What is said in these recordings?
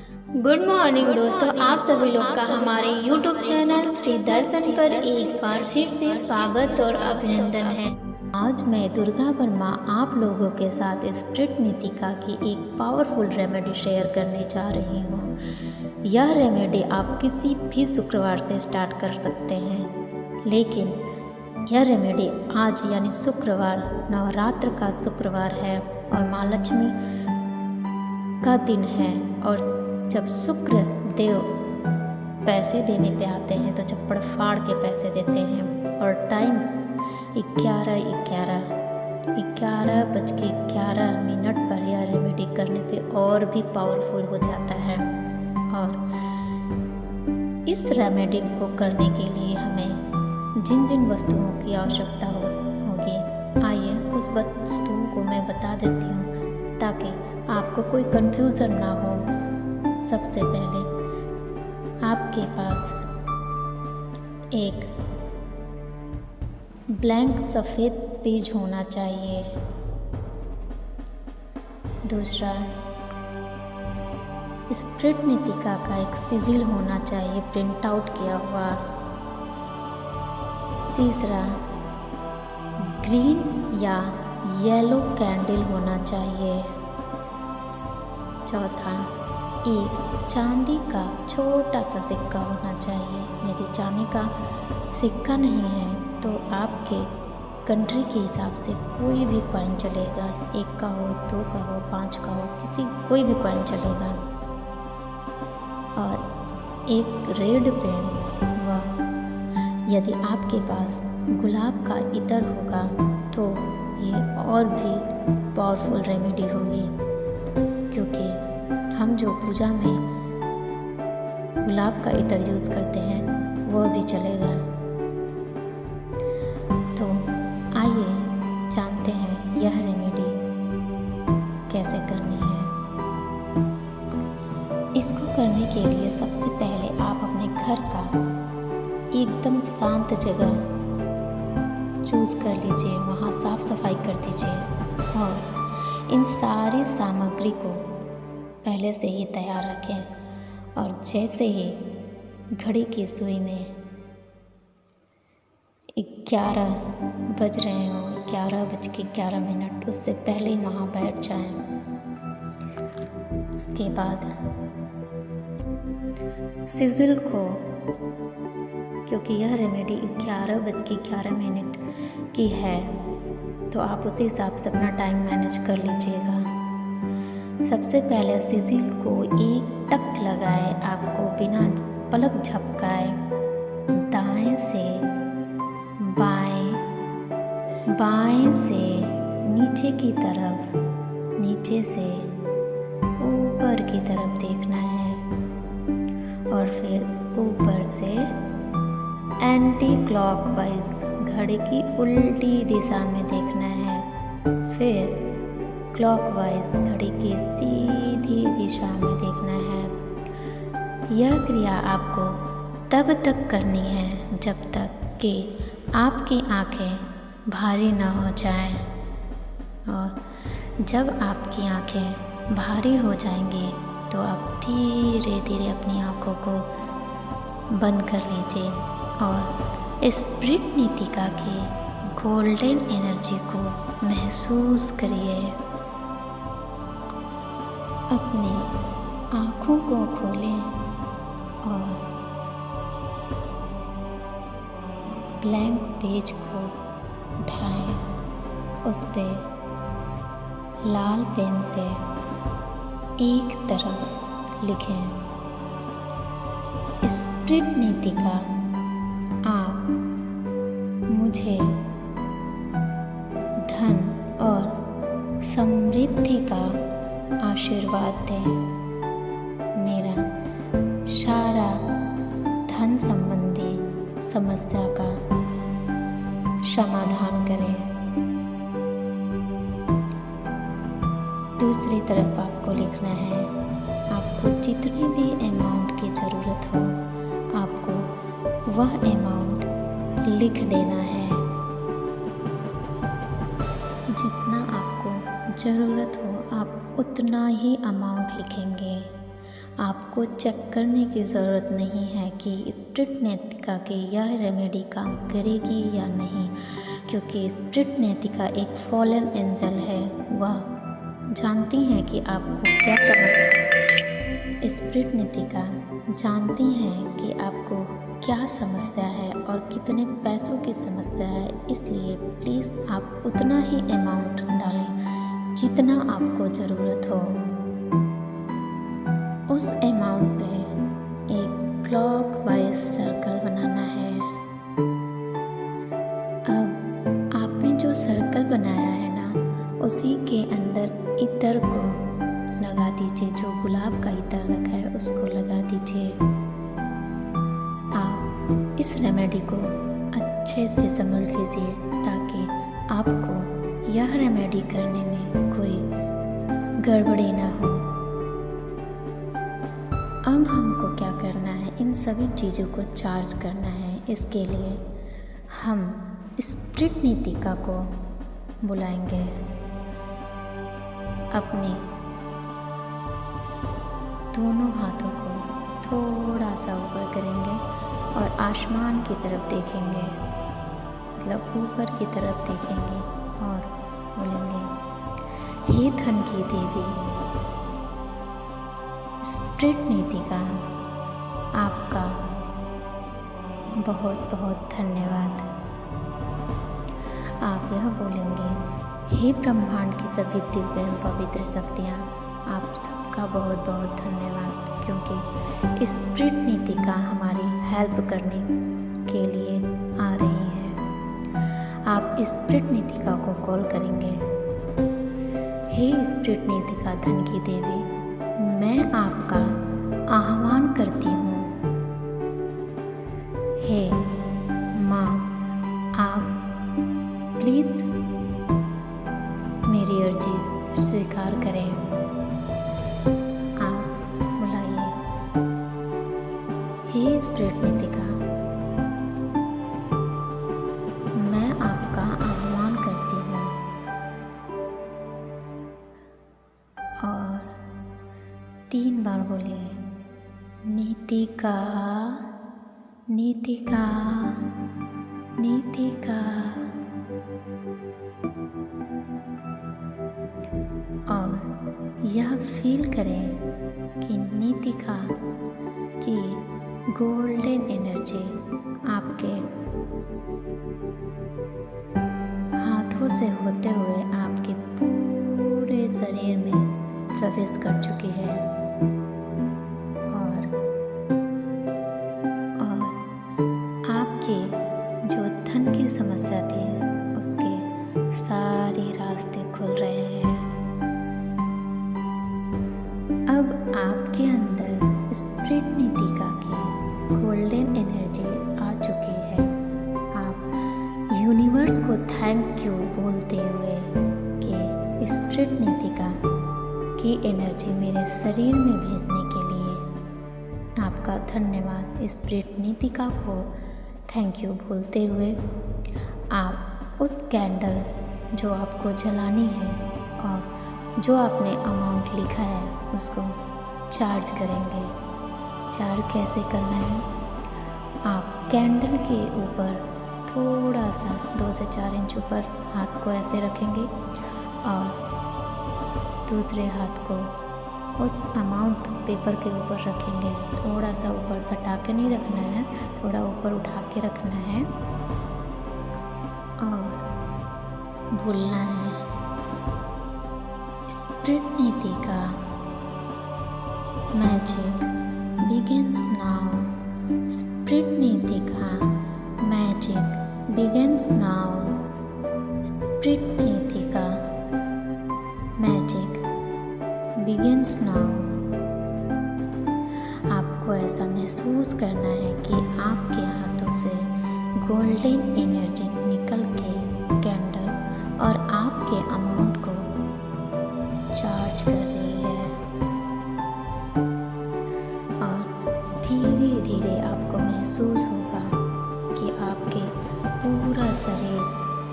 Good morning दोस्तों, आप सभी लोग का हमारे YouTube चैनल श्री दर्शन पर एक बार फिर से स्वागत और अभिनंदन है। आज मैं दुर्गा वर्मा आप लोगों के साथ स्प्रिट नीतिका की एक पावरफुल रेमेडी शेयर करने जा रही हूँ। यह रेमेडी आप किसी भी शुक्रवार से स्टार्ट कर सकते हैं, लेकिन यह रेमेडी आज यानी शुक्रवार नवरात्र का शुक्रवार है और माँ लक्ष्मी का दिन है। और जब शुक्र देव पैसे देने पे आते हैं तो चप्पड़ फाड़ के पैसे देते हैं। और टाइम 11:11 पर यह रेमेडी करने पे और भी पावरफुल हो जाता है। और इस रेमेडी को करने के लिए हमें जिन जिन वस्तुओं की आवश्यकता होगी, आइए उस वस्तुओं को मैं बता देती हूँ ताकि आपको कोई कंफ्यूजन ना हो। सबसे पहले आपके पास एक ब्लैंक सफ़ेद पेज होना चाहिए। दूसरा, स्प्रिट नीतिका का एक सिजिल होना चाहिए, प्रिंट आउट किया हुआ। तीसरा, ग्रीन या येलो कैंडल होना चाहिए। चौथा, एक चांदी का छोटा सा सिक्का होना चाहिए। यदि चांदी का सिक्का नहीं है तो आपके कंट्री के हिसाब से कोई भी कॉइन चलेगा, 1 का हो, 2 का हो, 5 का हो, कोई भी कॉइन चलेगा। और एक रेड पेन व यदि आपके पास गुलाब का इत्र होगा तो ये और भी पावरफुल रेमेडी होगी, क्योंकि हम जो पूजा में गुलाब का इत्र यूज़ करते हैं वह भी चलेगा। तो आइए जानते हैं यह रेमेडी कैसे करनी है। इसको करने के लिए सबसे पहले आप अपने घर का एकदम शांत जगह चूज़ कर लीजिए, वहाँ साफ सफाई कर दीजिए और इन सारी सामग्री को पहले से ही तैयार रखें। और जैसे ही घड़ी की सुई में 11 बज रहे हों, 11:11, उससे पहले ही वहाँ बैठ जाएं। उसके बाद सिजिल को, क्योंकि यह रेमेडी 11:11 की है तो आप उसी हिसाब से अपना टाइम मैनेज कर लीजिएगा। सबसे पहले सिजिल को एक टक लगाए, आपको बिना पलक झपकाए दाएं से बाएं, बाएं से नीचे की तरफ, नीचे से ऊपर की तरफ देखना है और फिर ऊपर से एंटी क्लॉकवाइज घड़ी की उल्टी दिशा में देखना है, फिर क्लॉकवाइज घड़ी की सीधी दिशा में देखना है। यह क्रिया आपको तब तक करनी है जब तक कि आपकी आँखें भारी न हो जाएं। और जब आपकी आँखें भारी हो जाएंगी तो आप धीरे धीरे अपनी आँखों को बंद कर लीजिए और स्प्रिट नीतिका की गोल्डन एनर्जी को महसूस करिए। अपनी आँखों को खोलें और ब्लैंक पेज को उठाएं, उस पे लाल पेन से एक तरफ लिखें, स्प्रिट नीतिका आप मुझे धन और समृद्धि का आशीर्वाद दें, मेरा सारा धन संबंधी समस्या का समाधान करें। दूसरी तरफ आपको लिखना है, आपको जितनी भी अमाउंट की ज़रूरत हो आपको वह अमाउंट लिख देना है। जितना आपको ज़रूरत हो आप उतना ही अमाउंट लिखेंगे आपको चेक करने की ज़रूरत नहीं है कि स्पिरिट नेतिका की यह रेमेडी काम करेगी या नहीं, क्योंकि स्पिरिट नेतिका एक फॉलन एंजल है। वह जानती हैं कि आपको क्या समस्या, स्पिरिट नेतिका जानती हैं कि आपको क्या समस्या है और कितने पैसों की समस्या है। इसलिए प्लीज़ आप उतना ही अमाउंट डालें जितना आपको ज़रूरत हो। उस अमाउंट पे एक क्लॉकवाइज सर्कल बनाना है। अब आपने जो सर्कल बनाया है ना, उसी के अंदर इत्र को लगा दीजिए। जो गुलाब का इत्र रखा है उसको लगा दीजिए। आप इस रेमेडी को अच्छे से समझ लीजिए ताकि आपको यह रेमेडी करने में कोई गड़बड़ी ना हो। अब हमको क्या करना है, इन सभी चीज़ों को चार्ज करना है। इसके लिए हम स्पिरिट नेतिका को बुलाएंगे। अपने दोनों हाथों को थोड़ा सा ऊपर करेंगे और आसमान की तरफ देखेंगे, मतलब ऊपर की तरफ देखेंगे और बोलेंगे, हे धन की देवी स्पिरिट नेतिका, आपका बहुत बहुत धन्यवाद। आप यह बोलेंगे, हे ब्रह्मांड की सभी दिव्य एवं पवित्र शक्तियाँ, आप सबका बहुत बहुत धन्यवाद, क्योंकि स्पिरिट नेतिका हमारी हेल्प करने के लिए आ रही है। आप स्पिरिट नेतिका को कॉल करेंगे, हे स्पिरिट नेतिका धन की देवी, मैं आपका आह्वान करती हूँ। हे माँ, आप प्लीज़ मेरी अर्जी स्वीकार करें। आप बुलाइए, हे स्पिरिट नेतिका, मैं आपका आह्वान करती हूँ और 3 बार बोलिए, नेतिका नेतिका नेतिका। और यह फील करें कि नेतिका की गोल्डन एनर्जी आपके हाथों से होते हुए आपके पूरे शरीर में प्रवेश कर चुकी है और आपके जो धन की समस्या थी उसके सारे रास्ते खुल रहे हैं। अब आपके अंदर स्पिरिट नेतिका की गोल्डन एनर्जी आ चुकी है। आप यूनिवर्स को थैंक यू बोलते हुए कि स्पिरिट नेतिका की एनर्जी मेरे शरीर में भेजने के लिए आपका धन्यवाद। स्पिरिट नेतिका को थैंक यू बोलते हुए आप उस कैंडल जो आपको जलानी है और जो आपने अमाउंट लिखा है उसको चार्ज करेंगे। चार्ज कैसे करना है, आप कैंडल के ऊपर थोड़ा सा 2 से 4 इंच ऊपर हाथ को ऐसे रखेंगे और दूसरे हाथ को उस अमाउंट पेपर के ऊपर रखेंगे। थोड़ा सा ऊपर सटा के नहीं रखना है, थोड़ा ऊपर उठा के रखना है और बोलना है, spirit Netika, magic begins now. Spirit Netika, magic begins now. Spirit Netika, magic begins now. आपको ऐसा महसूस करना है कि आपके हाथों से गोल्डन एनर्जी निकल के कैंडल और आपके अमाउंट को चार्ज कर रही है और धीरे धीरे आपको महसूस होगा कि आपके पूरा शरीर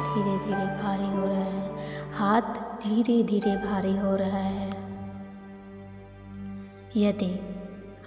धीरे धीरे भारी हो रहा है, हाथ धीरे धीरे भारी हो रहा है। यदि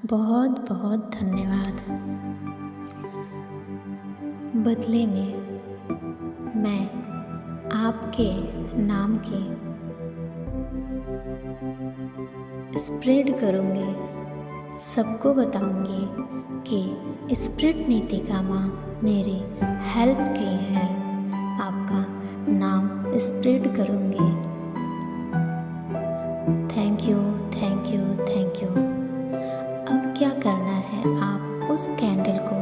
बहुत बहुत धन्यवाद। बदले में मैं आपके नाम की स्प्रेड करूँगी, सबको बताऊँगी कि स्प्रिट नीतिका माँ मेरी हेल्प की है। आपका नाम स्प्रेड करूँगी। Thank you, thank you, thank you. अब क्या करना है, आप उस कैंडल को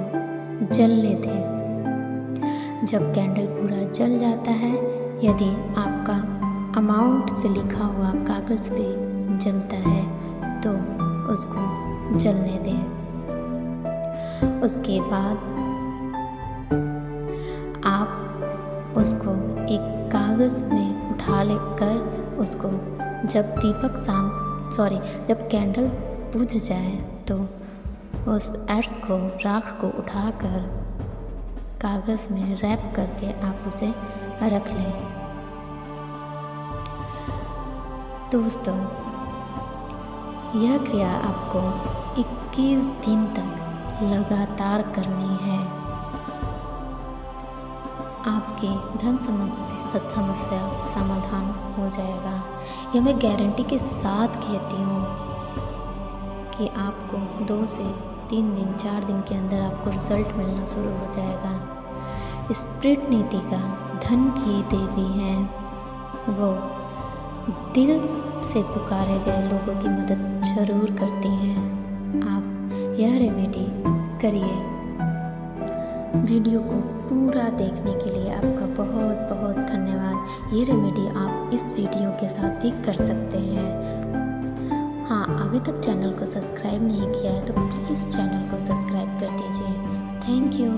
जलने दें। जब कैंडल पूरा जल जाता है, यदि आपका अमाउंट से लिखा हुआ कागज़ पे जलता है तो उसको जलने दें। उसके बाद आप उसको एक कागज़ में उठा लेकर उसको जब कैंडल बुझ जाए तो उस एड्स को, राख को उठाकर कागज़ में रैप करके आप उसे रख लें। दोस्तों, यह क्रिया आपको 21 दिन तक लगातार करनी है। आपकी धन समस्या समाधान हो जाएगा। यह मैं गारंटी के साथ कहती हूँ कि आपको 2 से 3 दिन 4 दिन के अंदर आपको रिजल्ट मिलना शुरू हो जाएगा। स्प्रिट नीतिका धन की देवी हैं। वो दिल से पुकारे गए लोगों की मदद जरूर करती हैं। आप यह रेमेडी करिए। वीडियो को पूरा देखने के लिए आपका बहुत बहुत धन्यवाद। ये रेमेडी आप इस वीडियो के साथ भी कर सकते हैं। हाँ, अभी तक चैनल को सब्सक्राइब नहीं किया है तो प्लीज़ चैनल को सब्सक्राइब कर दीजिए। Thank you.